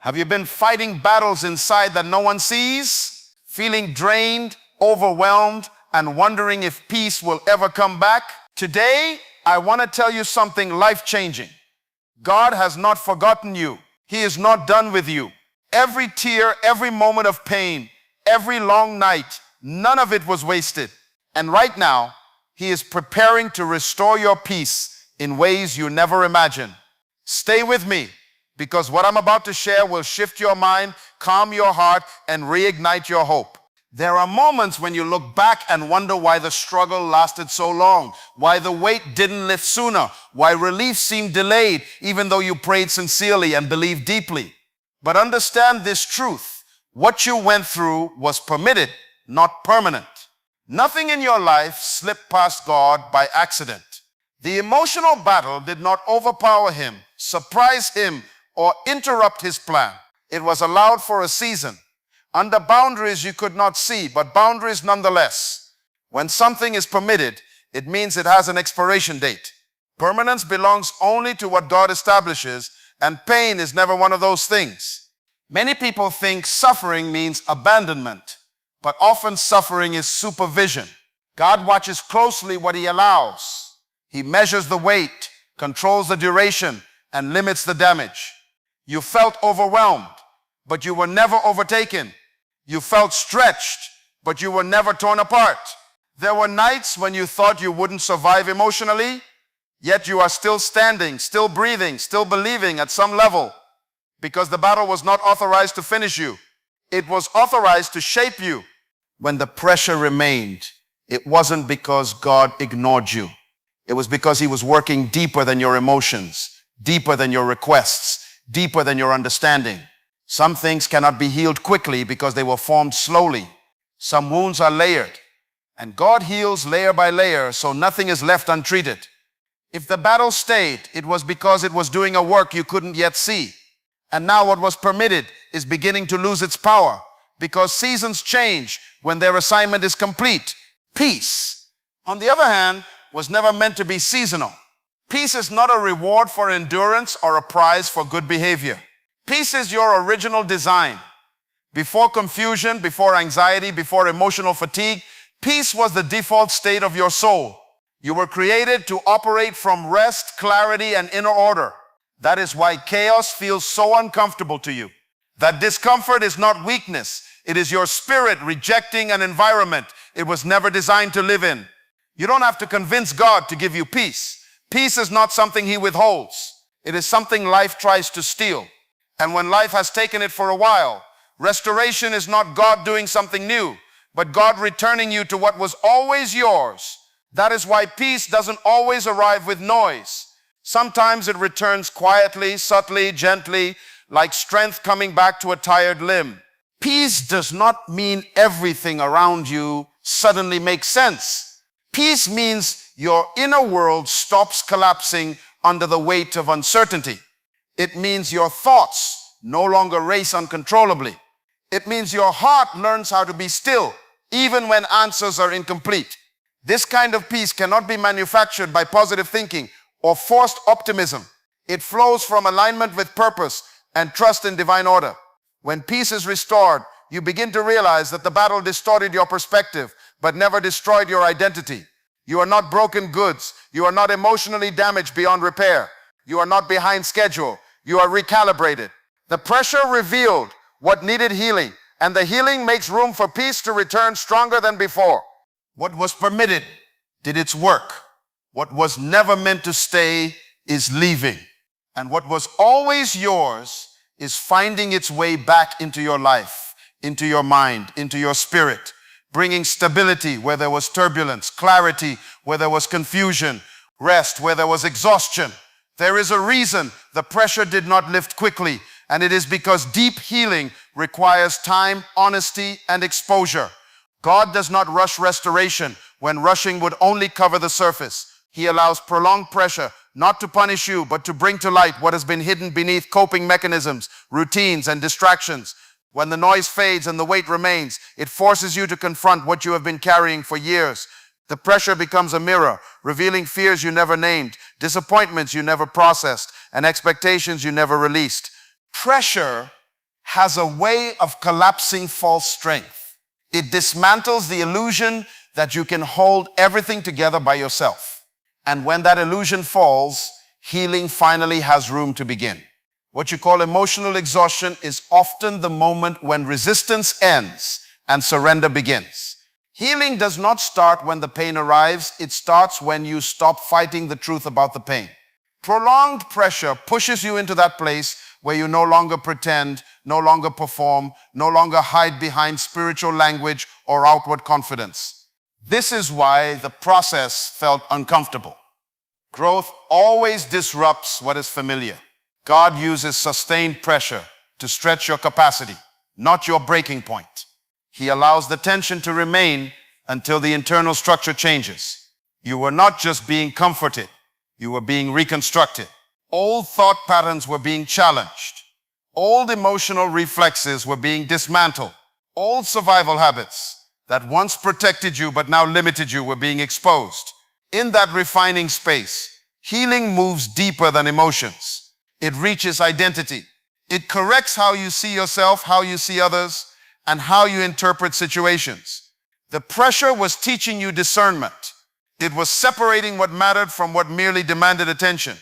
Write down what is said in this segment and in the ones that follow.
Have you been fighting battles inside that no one sees? Feeling drained, overwhelmed, and wondering if peace will ever come back? Today, I want to tell you something life-changing. God has not forgotten you. He is not done with you. Every tear, every moment of pain, every long night, none of it was wasted. And right now, He is preparing to restore your peace in ways you never imagined. Stay with me, because what I'm about to share will shift your mind, calm your heart, and reignite your hope. There are moments when you look back and wonder why the struggle lasted so long, why the weight didn't lift sooner, why relief seemed delayed, even though you prayed sincerely and believed deeply. But understand this truth: what you went through was permitted, not permanent. Nothing in your life slipped past God by accident. The emotional battle did not overpower Him, surprise Him, or interrupt His plan. It was allowed for a season, under boundaries you could not see, but boundaries nonetheless. When something is permitted, it means it has an expiration date. Permanence belongs only to what God establishes, and pain is never one of those things. Many people think suffering means abandonment, but often suffering is supervision. God watches closely what He allows. He measures the weight, controls the duration, and limits the damage. You felt overwhelmed, but you were never overtaken. You felt stretched, but you were never torn apart. There were nights when you thought you wouldn't survive emotionally, yet you are still standing, still breathing, still believing at some level, because the battle was not authorized to finish you. It was authorized to shape you. When the pressure remained, it wasn't because God ignored you. It was because He was working deeper than your emotions, deeper than your requests, deeper than your understanding. Some things cannot be healed quickly because they were formed slowly. Some wounds are layered, and God heals layer by layer, so nothing is left untreated. If the battle stayed, it was because it was doing a work you couldn't yet see. And now what was permitted is beginning to lose its power, because seasons change when their assignment is complete. Peace, on the other hand, was never meant to be seasonal. Peace is not a reward for endurance or a prize for good behavior. Peace is your original design. Before confusion, before anxiety, before emotional fatigue, peace was the default state of your soul. You were created to operate from rest, clarity, and inner order. That is why chaos feels so uncomfortable to you. That discomfort is not weakness. It is your spirit rejecting an environment it was never designed to live in. You don't have to convince God to give you peace. Peace is not something He withholds. It is something life tries to steal. And when life has taken it for a while, restoration is not God doing something new, but God returning you to what was always yours. That is why peace doesn't always arrive with noise. Sometimes it returns quietly, subtly, gently, like strength coming back to a tired limb. Peace does not mean everything around you suddenly makes sense. Peace means your inner world stops collapsing under the weight of uncertainty. It means your thoughts no longer race uncontrollably. It means your heart learns how to be still, even when answers are incomplete. This kind of peace cannot be manufactured by positive thinking or forced optimism. It flows from alignment with purpose and trust in divine order. When peace is restored, you begin to realize that the battle distorted your perspective, but never destroyed your identity. You are not broken goods. You are not emotionally damaged beyond repair. You are not behind schedule. You are recalibrated. The pressure revealed what needed healing, and the healing makes room for peace to return stronger than before. What was permitted did its work. What was never meant to stay is leaving. And what was always yours is finding its way back into your life, into your mind, into your spirit, bringing stability where there was turbulence, clarity where there was confusion, rest where there was exhaustion. There is a reason the pressure did not lift quickly, and it is because deep healing requires time, honesty, and exposure. God does not rush restoration when rushing would only cover the surface. He allows prolonged pressure not to punish you, but to bring to light what has been hidden beneath coping mechanisms, routines, and distractions. When the noise fades and the weight remains, it forces you to confront what you have been carrying for years. The pressure becomes a mirror, revealing fears you never named, disappointments you never processed, and expectations you never released. Pressure has a way of collapsing false strength. It dismantles the illusion that you can hold everything together by yourself. And when that illusion falls, healing finally has room to begin. What you call emotional exhaustion is often the moment when resistance ends and surrender begins. Healing does not start when the pain arrives. It starts when you stop fighting the truth about the pain. Prolonged pressure pushes you into that place where you no longer pretend, no longer perform, no longer hide behind spiritual language or outward confidence. This is why the process felt uncomfortable. Growth always disrupts what is familiar. God uses sustained pressure to stretch your capacity, not your breaking point. He allows the tension to remain until the internal structure changes. You were not just being comforted, you were being reconstructed. Old thought patterns were being challenged. Old emotional reflexes were being dismantled. Old survival habits that once protected you but now limited you were being exposed. In that refining space, healing moves deeper than emotions. It reaches identity. It corrects how you see yourself, how you see others, and how you interpret situations. The pressure was teaching you discernment. It was separating what mattered from what merely demanded attention.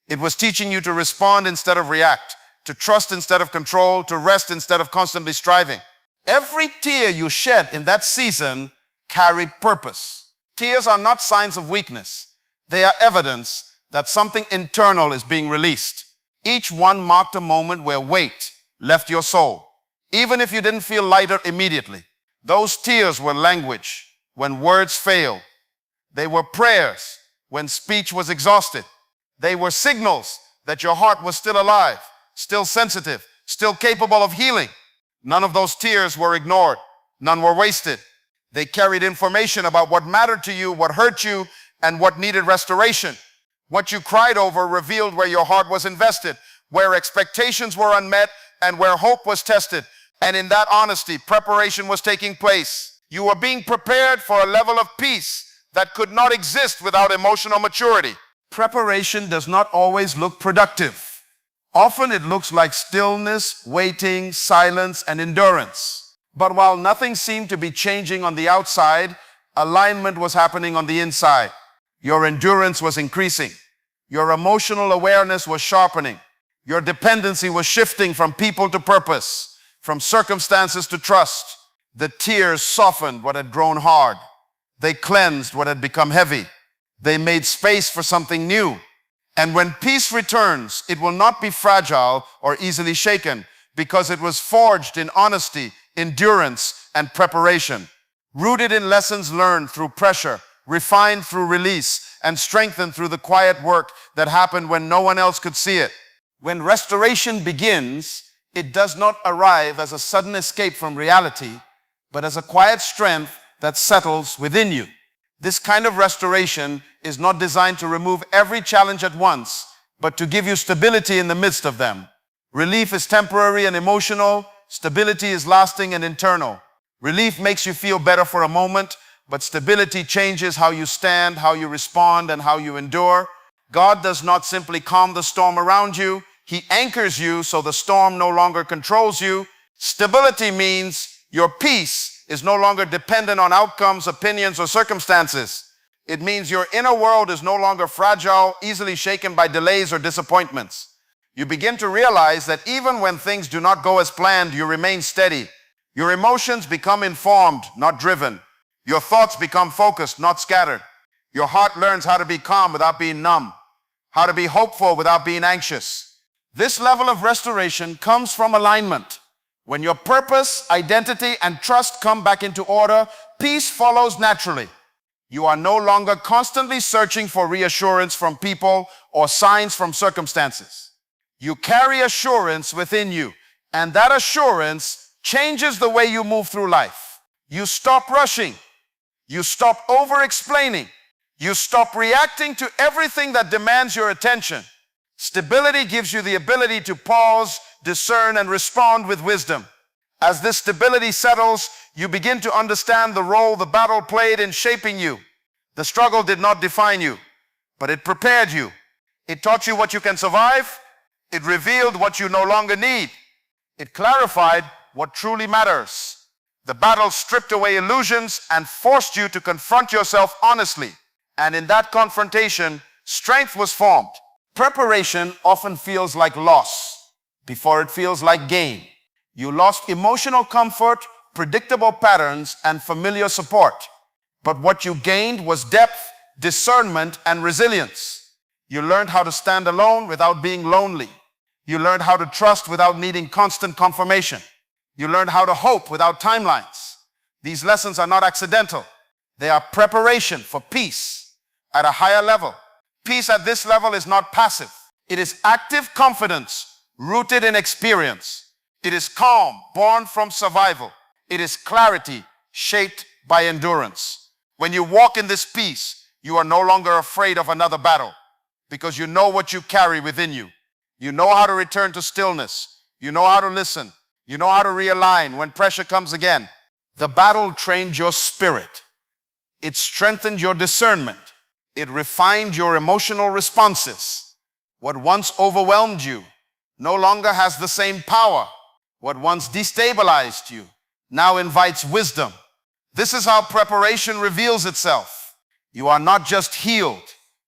It was teaching you to respond instead of react, to trust instead of control, to rest instead of constantly striving. Every tear you shed in that season carried purpose. Tears are not signs of weakness. They are evidence that something internal is being released. Each one marked a moment where weight left your soul. Even if you didn't feel lighter immediately, those tears were language when words failed. They were prayers when speech was exhausted. They were signals that your heart was still alive, still sensitive, still capable of healing. None of those tears were ignored. None were wasted. They carried information about what mattered to you, what hurt you, and what needed restoration. What you cried over revealed where your heart was invested, where expectations were unmet, and where hope was tested. And in that honesty, preparation was taking place. You were being prepared for a level of peace that could not exist without emotional maturity. Preparation does not always look productive. Often it looks like stillness, waiting, silence, and endurance. But while nothing seemed to be changing on the outside, alignment was happening on the inside. Your endurance was increasing. Your emotional awareness was sharpening. Your dependency was shifting from people to purpose, from circumstances to trust. The tears softened what had grown hard. They cleansed what had become heavy. They made space for something new. And when peace returns, it will not be fragile or easily shaken because it was forged in honesty, endurance, and preparation, rooted in lessons learned through pressure, refined through release, and strengthened through the quiet work that happened when no one else could see it. When restoration begins, it does not arrive as a sudden escape from reality, but as a quiet strength that settles within you. This kind of restoration is not designed to remove every challenge at once, but to give you stability in the midst of them. Relief is temporary and emotional. Stability is lasting and internal. Relief makes you feel better for a moment, but stability changes how you stand, how you respond, and how you endure. God does not simply calm the storm around you. He anchors you so the storm no longer controls you. Stability means your peace is no longer dependent on outcomes, opinions, or circumstances. It means your inner world is no longer fragile, easily shaken by delays or disappointments. You begin to realize that even when things do not go as planned, you remain steady. Your emotions become informed, not driven. Your thoughts become focused, not scattered. Your heart learns how to be calm without being numb, how to be hopeful without being anxious. This level of restoration comes from alignment. When your purpose, identity, and trust come back into order, peace follows naturally. You are no longer constantly searching for reassurance from people or signs from circumstances. You carry assurance within you, and that assurance changes the way you move through life. You stop rushing. You stop over-explaining. You stop reacting to everything that demands your attention. Stability gives you the ability to pause, discern, and respond with wisdom. As this stability settles, you begin to understand the role the battle played in shaping you. The struggle did not define you, but it prepared you. It taught you what you can survive. It revealed what you no longer need. It clarified what truly matters. The battle stripped away illusions and forced you to confront yourself honestly. And in that confrontation, strength was formed. Preparation often feels like loss before it feels like gain. You lost emotional comfort, predictable patterns, and familiar support. But what you gained was depth, discernment, and resilience. You learned how to stand alone without being lonely. You learned how to trust without needing constant confirmation. You learned how to hope without timelines. These lessons are not accidental. They are preparation for peace at a higher level. Peace at this level is not passive. It is active confidence rooted in experience. It is calm born from survival. It is clarity shaped by endurance. When you walk in this peace, you are no longer afraid of another battle because you know what you carry within you. You know how to return to stillness. You know how to listen. You know how to realign when pressure comes again. The battle trained your spirit. It strengthened your discernment. It refined your emotional responses. What once overwhelmed you no longer has the same power. What once destabilized you now invites wisdom. This is how preparation reveals itself. You are not just healed,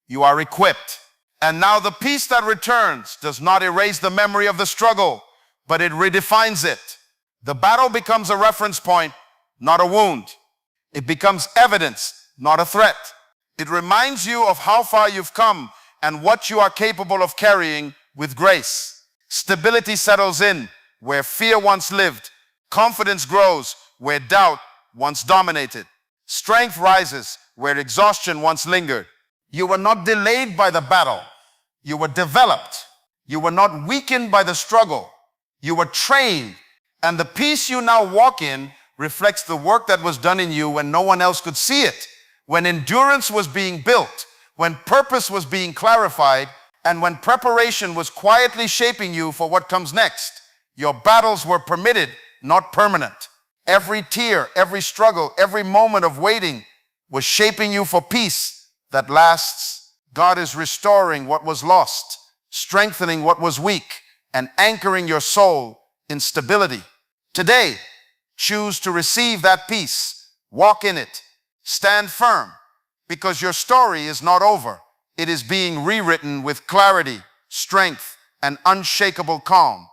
you are equipped. And now the peace that returns does not erase the memory of the struggle, but it redefines it. The battle becomes a reference point, not a wound. It becomes evidence, not a threat. It reminds you of how far you've come and what you are capable of carrying with grace. Stability settles in where fear once lived. Confidence grows where doubt once dominated. Strength rises where exhaustion once lingered. You were not delayed by the battle. You were developed. You were not weakened by the struggle. You were trained. And the peace you now walk in reflects the work that was done in you when no one else could see it, when endurance was being built, when purpose was being clarified, and when preparation was quietly shaping you for what comes next. Your battles were permitted, not permanent. Every tear, every struggle, every moment of waiting was shaping you for peace that lasts. God is restoring what was lost, strengthening what was weak, and anchoring your soul in stability. Today, choose to receive that peace. Walk in it. Stand firm, because your story is not over. It is being rewritten with clarity, strength, and unshakable calm.